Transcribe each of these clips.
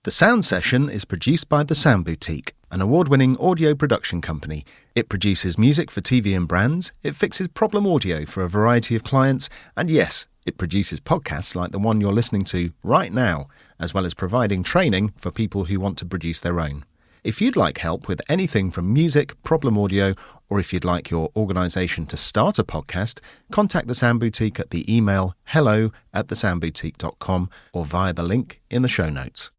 The Sound Session is produced by The Sound Boutique, an award-winning audio production company. It produces music for TV and brands, it fixes problem audio for a variety of clients, and yes, it produces podcasts like the one you're listening to right now, as well as providing training for people who want to produce their own. If you'd like help with anything from music, problem audio, or if you'd like your organisation to start a podcast, contact The Sound Boutique at the email hello@thesoundboutique.com or via the link in the show notes.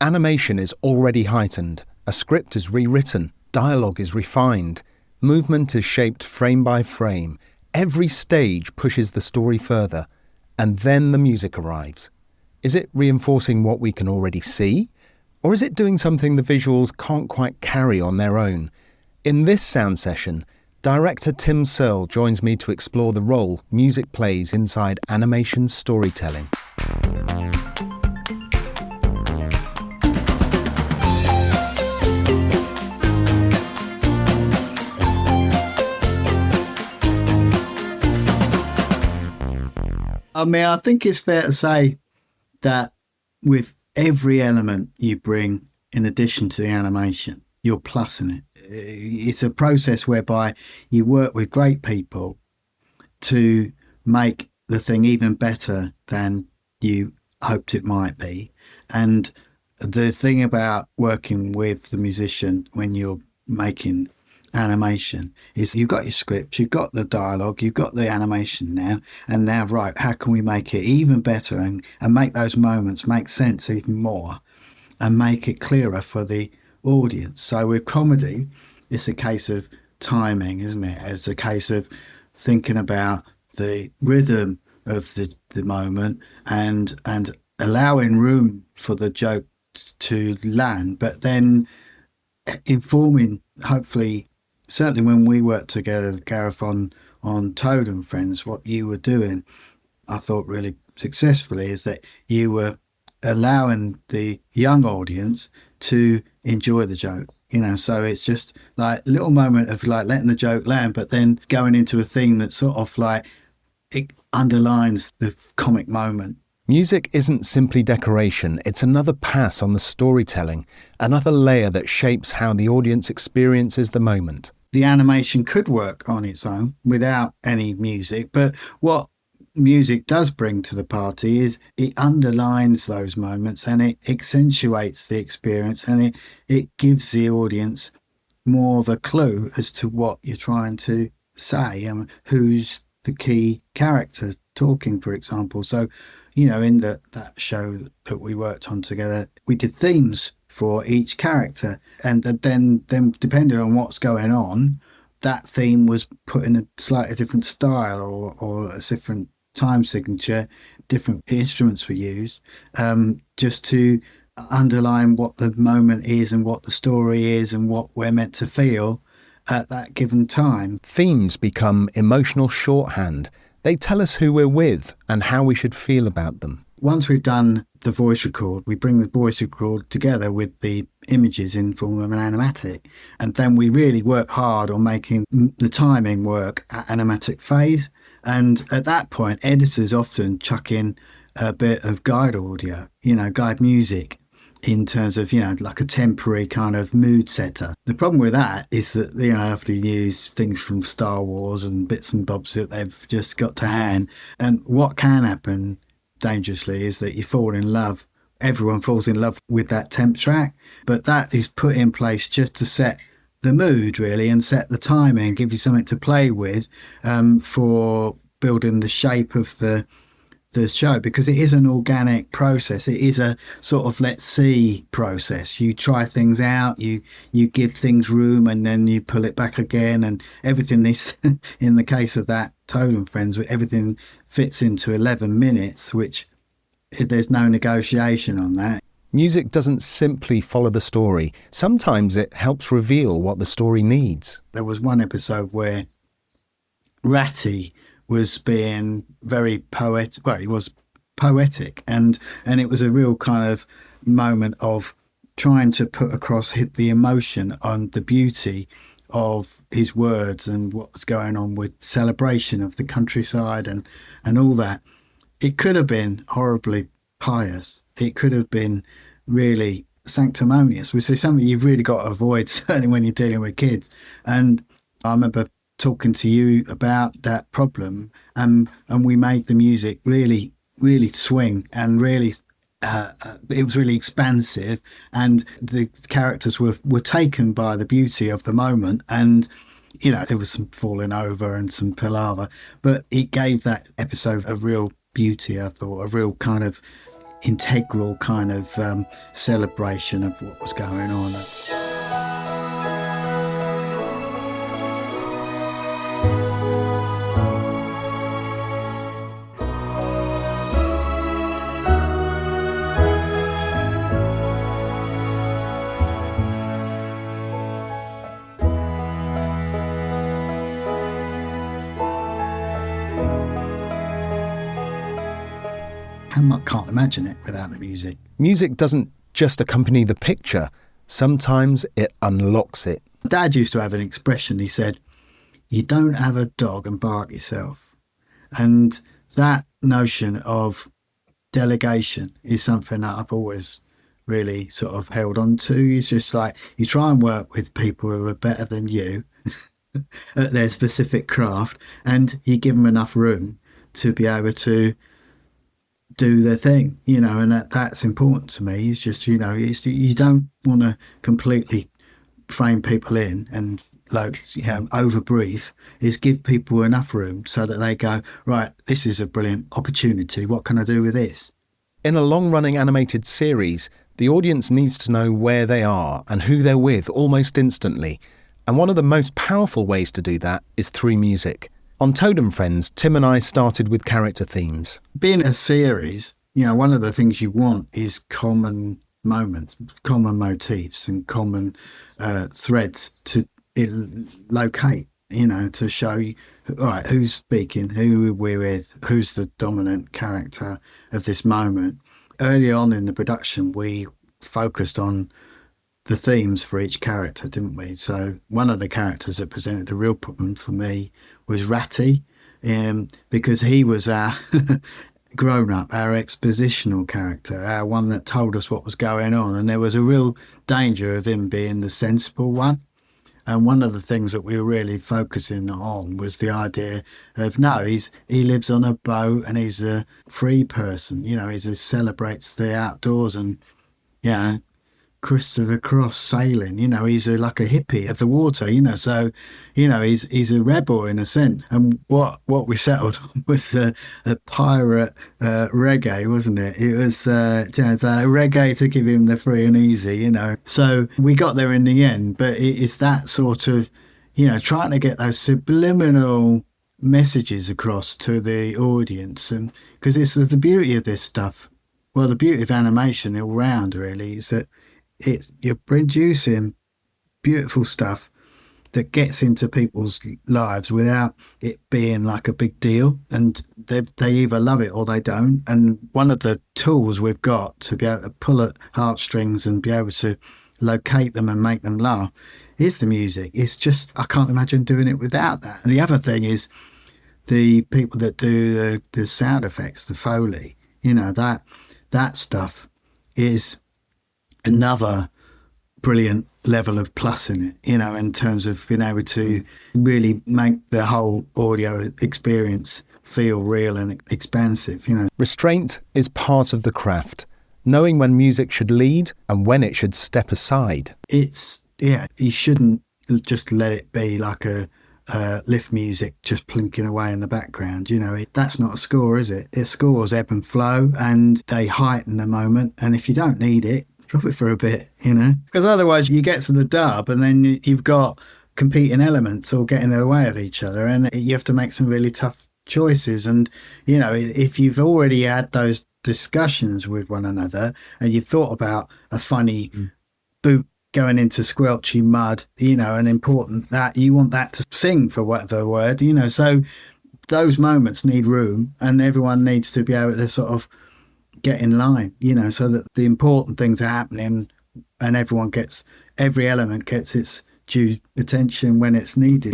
Animation is already heightened, a script is rewritten, dialogue is refined, movement is shaped frame by frame, every stage pushes the story further, and then the music arrives. Is it reinforcing what we can already see? Or is it doing something the visuals can't quite carry on their own? In this sound session, director Tim Searle joins me to explore the role music plays inside animation storytelling. I think it's fair to say that with every element you bring in addition to the animation, you're plussing it. It's a process whereby you work with great people to make the thing even better than you hoped it might be. And the thing about working with the musician when you're making animation is you've got your script, you've got the dialogue, you've got the animation now, and now, right, how can we make it even better and make those moments make sense even more and make it clearer for the audience? So with comedy, it's a case of timing, isn't it? It's a case of thinking about the rhythm of the moment and allowing room for the joke to land, but then informing, hopefully, certainly when we worked together, Gareth, on Toad and Friends, what you were doing, I thought really successfully, is that you were allowing the young audience to enjoy the joke. So it's just like a little moment of like letting the joke land, but then going into a theme that sort of like it underlines the comic moment. Music isn't simply decoration, it's another pass on the storytelling, another layer that shapes how the audience experiences the moment. The animation could work on its own without any music, but what music does bring to the party is it underlines those moments and it accentuates the experience, and it gives the audience more of a clue as to what you're trying to say and who's the key character talking, for example. So in that show that we worked on together, we did themes for each character, and then depending on what's going on, that theme was put in a slightly different style or a different time signature. Different instruments were used just to underline what the moment is and what the story is and what we're meant to feel at that given time. Themes become emotional shorthand. They tell us who we're with and how we should feel about them. Once we've done the voice record, we bring the voice record together with the images in form of an animatic. And then we really work hard on making the timing work at animatic phase. And at that point, editors often chuck in a bit of guide audio, guide music, in terms of, like a temporary kind of mood setter. The problem with that is that, I have to use things from Star Wars and bits and bobs that they've just got to hand. And what can happen dangerously is that you fall in love. Everyone falls in love with that temp track, but that is put in place just to set the mood, really, and set the timing, give you something to play with for building the shape of the show, because it is an organic process. It is a sort of let's see process. You try things out, you give things room, and then you pull it back again, and everything is in the case of that Toad and Friends, everything fits into 11 minutes, which there's no negotiation on that. Music doesn't simply follow the story. Sometimes it helps reveal what the story needs. There was one episode where Ratty was being very poetic. Well, he was poetic, and it was a real kind of moment of trying to put across the emotion on the beauty of his words and what was going on with celebration of the countryside and all that. It could have been horribly pious. It could have been really sanctimonious, which is something you've really got to avoid, certainly when you're dealing with kids. And I remember talking to you about that problem, and we made the music really, really swing and really. It was really expansive, and the characters were taken by the beauty of the moment. And there was some falling over and some palaver, but it gave that episode a real beauty. I thought a real kind of integral kind of celebration of what was going on. I can't imagine it without the music. Music doesn't just accompany the picture. Sometimes it unlocks it. Dad used to have an expression. He said, "You don't have a dog and bark yourself." And that notion of delegation is something that I've always really sort of held on to. It's just like you try and work with people who are better than you at their specific craft, and you give them enough room to be able to do their thing, and that's important to me. It's just, you don't want to completely frame people in and over brief. Is give people enough room so that they go, right, this is a brilliant opportunity. What can I do with this? In a long-running animated series, the audience needs to know where they are and who they're with almost instantly. And one of the most powerful ways to do that is through music. On Totem Friends, Tim and I started with character themes. Being a series, one of the things you want is common moments, common motifs and common threads to locate, to show you, all right, who's speaking, who we're with, who's the dominant character of this moment. Early on in the production, we focused on the themes for each character, didn't we? So one of the characters that presented a real problem for me was Ratty, because he was our grown-up, our expositional character, our one that told us what was going on, and there was a real danger of him being the sensible one. And one of the things that we were really focusing on was the idea of, no, he lives on a boat and he's a free person, he celebrates the outdoors and, Christopher Cross sailing, he's like a hippie of the water, so, he's a rebel in a sense. And what we settled on was a pirate reggae, wasn't it? It was reggae to give him the free and easy, So we got there in the end, but it's that sort of, trying to get those subliminal messages across to the audience. And because it's the beauty of this stuff, well, the beauty of animation all round really is that you're producing beautiful stuff that gets into people's lives without it being like a big deal, and they either love it or they don't. And one of the tools we've got to be able to pull at heartstrings and be able to locate them and make them laugh is the music. It's just, I can't imagine doing it without that. And the other thing is the people that do the sound effects, the Foley, that stuff is another brilliant level of plus in it, in terms of being able to really make the whole audio experience feel real and expansive, Restraint is part of the craft, knowing when music should lead and when it should step aside. You shouldn't just let it be like a lift music just plinking away in the background. That's not a score, is it? Scores ebb and flow, and they heighten the moment, and if you don't need it, drop it for a bit, because otherwise you get to the dub and then you've got competing elements all getting in the way of each other, and you have to make some really tough choices. And if you've already had those discussions with one another and you've thought about a funny boot going into squelchy mud, and important that you want that to sing for whatever word, so those moments need room, and everyone needs to be able to sort of get in line, so that the important things are happening and every element gets its due attention when it's needed,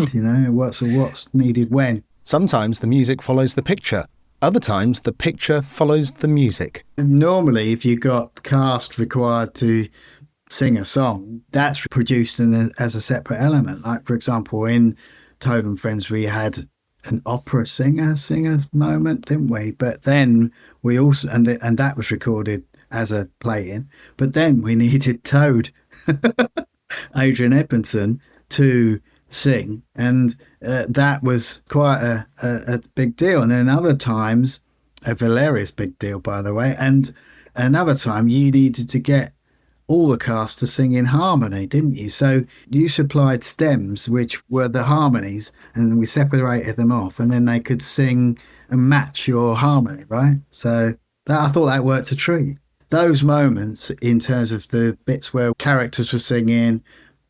what's needed when. Sometimes the music follows the picture. Other times, the picture follows the music. Normally, if you've got cast required to sing a song, that's produced as a separate element. Like, for example, in Toad and Friends, we had an opera singer moment, didn't we? But then we also, and that was recorded as a play-in. But then we needed Toad, Adrian Edmondson, to sing, and that was quite a big deal. And then other times, a hilarious big deal, by the way. And another time, you needed to get all the cast to sing in harmony, didn't you? So you supplied stems, which were the harmonies, and we separated them off, and then they could sing and match your harmony, right? So I thought that worked a treat. Those moments, in terms of the bits where characters were singing,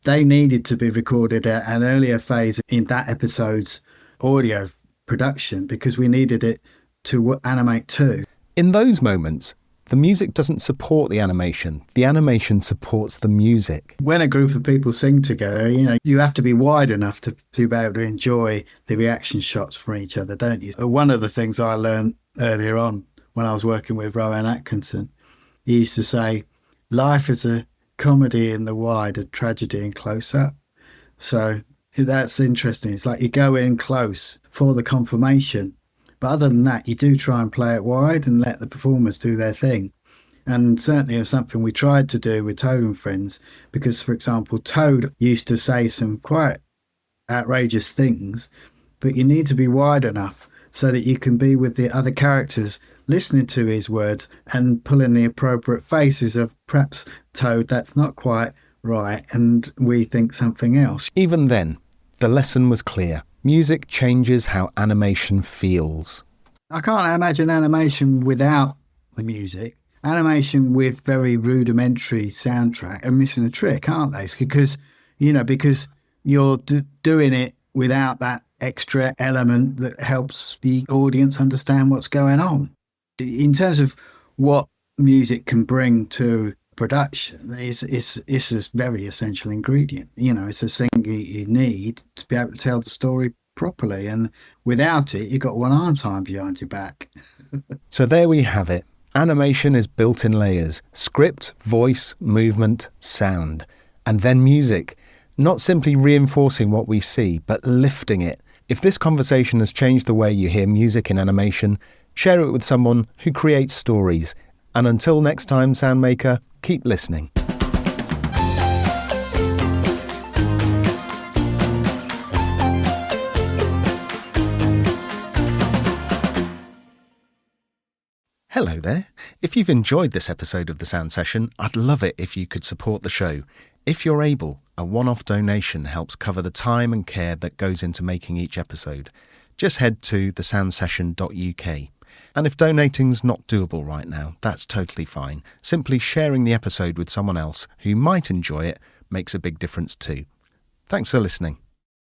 they needed to be recorded at an earlier phase in that episode's audio production, because we needed it to animate too. In those moments, the music doesn't support the animation supports the music. When a group of people sing together, you have to be wide enough to be able to enjoy the reaction shots from each other, don't you? One of the things I learned earlier on when I was working with Rowan Atkinson, he used to say, life is a comedy in the wide, a tragedy in close up. So that's interesting. It's like you go in close for the confirmation, but other than that, you do try and play it wide and let the performers do their thing. And certainly it's something we tried to do with Toad and Friends, because, for example, Toad used to say some quite outrageous things, but you need to be wide enough so that you can be with the other characters listening to his words and pulling the appropriate faces of perhaps Toad, that's not quite right, and we think something else. Even then, the lesson was clear. Music changes how animation feels. I can't imagine animation without the music. Animation with very rudimentary soundtrack are missing a trick, aren't they? Because you're doing it without that extra element that helps the audience understand what's going on. In terms of what music can bring to production, it's a very essential ingredient. It's a thing you need to be able to tell the story properly, and without it, you've got one arm tied behind your back. So there we have it. Animation is built in layers: script, voice, movement, sound, and then music. Not simply reinforcing what we see, but lifting it. If this conversation has changed the way you hear music in animation, share it with someone who creates stories. And until next time, Soundmaker, keep listening. Hello there. If you've enjoyed this episode of The Sound Session, I'd love it if you could support the show. If you're able, a one-off donation helps cover the time and care that goes into making each episode. Just head to thesoundsession.uk. And if donating's not doable right now, that's totally fine. Simply sharing the episode with someone else who might enjoy it makes a big difference too. Thanks for listening.